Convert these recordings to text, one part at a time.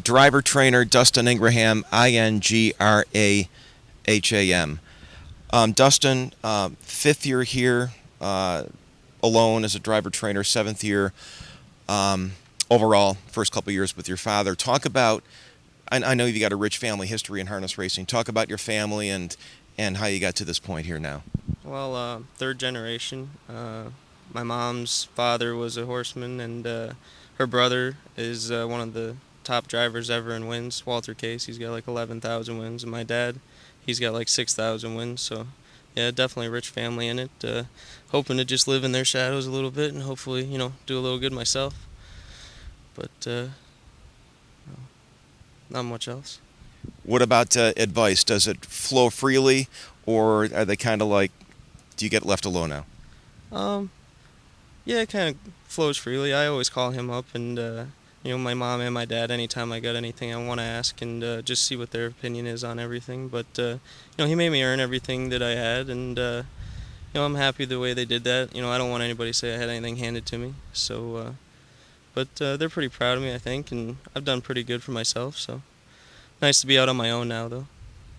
driver trainer Dustin Ingraham, Ingraham. Dustin, fifth year here, alone as a driver trainer, seventh year overall, first couple years with your father. Talk about, I know you've got a rich family history in harness racing. Talk about your family and how you got to this point here now. Well, third generation. My mom's father was a horseman, and her brother is one of the top drivers ever in wins. Walter Case, he's got like 11,000 wins, and my dad, he's got like 6,000 wins. So, yeah, definitely a rich family in it. Hoping to just live in their shadows a little bit, and hopefully, do a little good myself. But not much else. What about advice? Does it flow freely, or are they kind of like, do you get left alone now? Um, Yeah, it kind of flows freely. I always call him up, and my mom and my dad anytime I got anything I want to ask, and just see what their opinion is on everything. But he made me earn everything that I had, and I'm happy the way they did that. I don't want anybody to say I had anything handed to me. So, but they're pretty proud of me, I think, and I've done pretty good for myself. So nice to be out on my own now, though.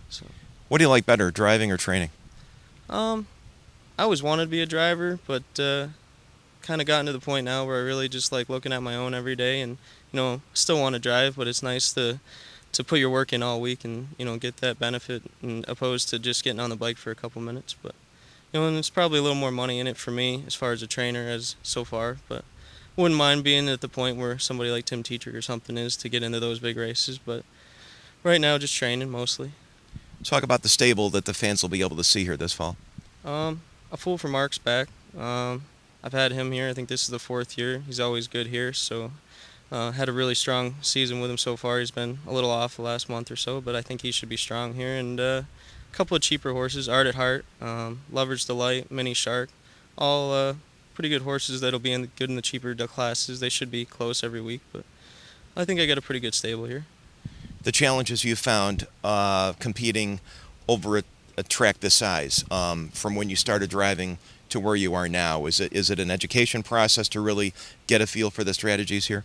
So, What do you like better, driving or training? um, I always wanted to be a driver, but kind of gotten to the point now where I really just like looking at my own every day, and still want to drive, but it's nice to put your work in all week and get that benefit, and opposed to just getting on the bike for a couple minutes. But and it's probably a little more money in it for me as far as a trainer as so far, but wouldn't mind being at the point where somebody like Tim Tetrick or something is to get into those big races. But right now, just training mostly. Talk about the stable that the fans will be able to see here this fall. um a fool for Mark's back. I've had him here. I think this is the fourth year. He's always good here, so had a really strong season with him so far. He's been a little off the last month or so, but I think he should be strong here. And a couple of cheaper horses, Art at Heart, Lover's Delight, Mini Shark, all pretty good horses that'll be good in the cheaper classes. They should be close every week, but I think I got a pretty good stable here. The challenges you found competing over a track this size, from when you started driving to where you are now, is it an education process to really get a feel for the strategies here?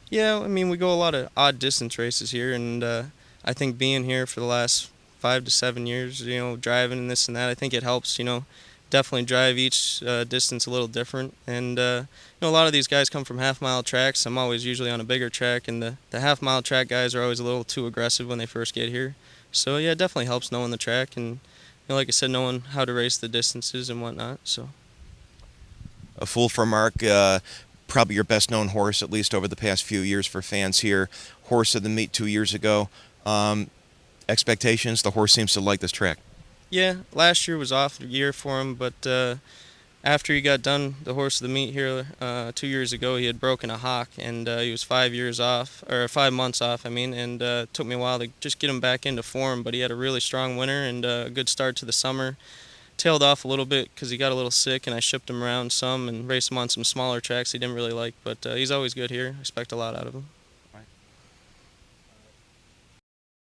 Yeah, I mean, we go a lot of odd distance races here, and I think being here for the last 5 to 7 years, driving and this and that, I think it helps, definitely drive each distance a little different. And, a lot of these guys come from half-mile tracks. I'm always usually on a bigger track, and the half-mile track guys are always a little too aggressive when they first get here. So, yeah, it definitely helps knowing the track and, like I said, knowing how to race the distances and whatnot, so. A Fool for Mark, probably your best known horse, at least over the past few years for fans here. Horse of the meet 2 years ago. Expectations? The horse seems to like this track. Yeah, last year was off year for him, but after he got done the horse of the meet here 2 years ago, he had broken a hock, and he was 5 years off, or 5 months off, I mean, and it took me a while to just get him back into form, but he had a really strong winter and a good start to the summer. Tailed off a little bit because he got a little sick, and I shipped him around some and raced him on some smaller tracks he didn't really like, but he's always good here. I expect a lot out of him.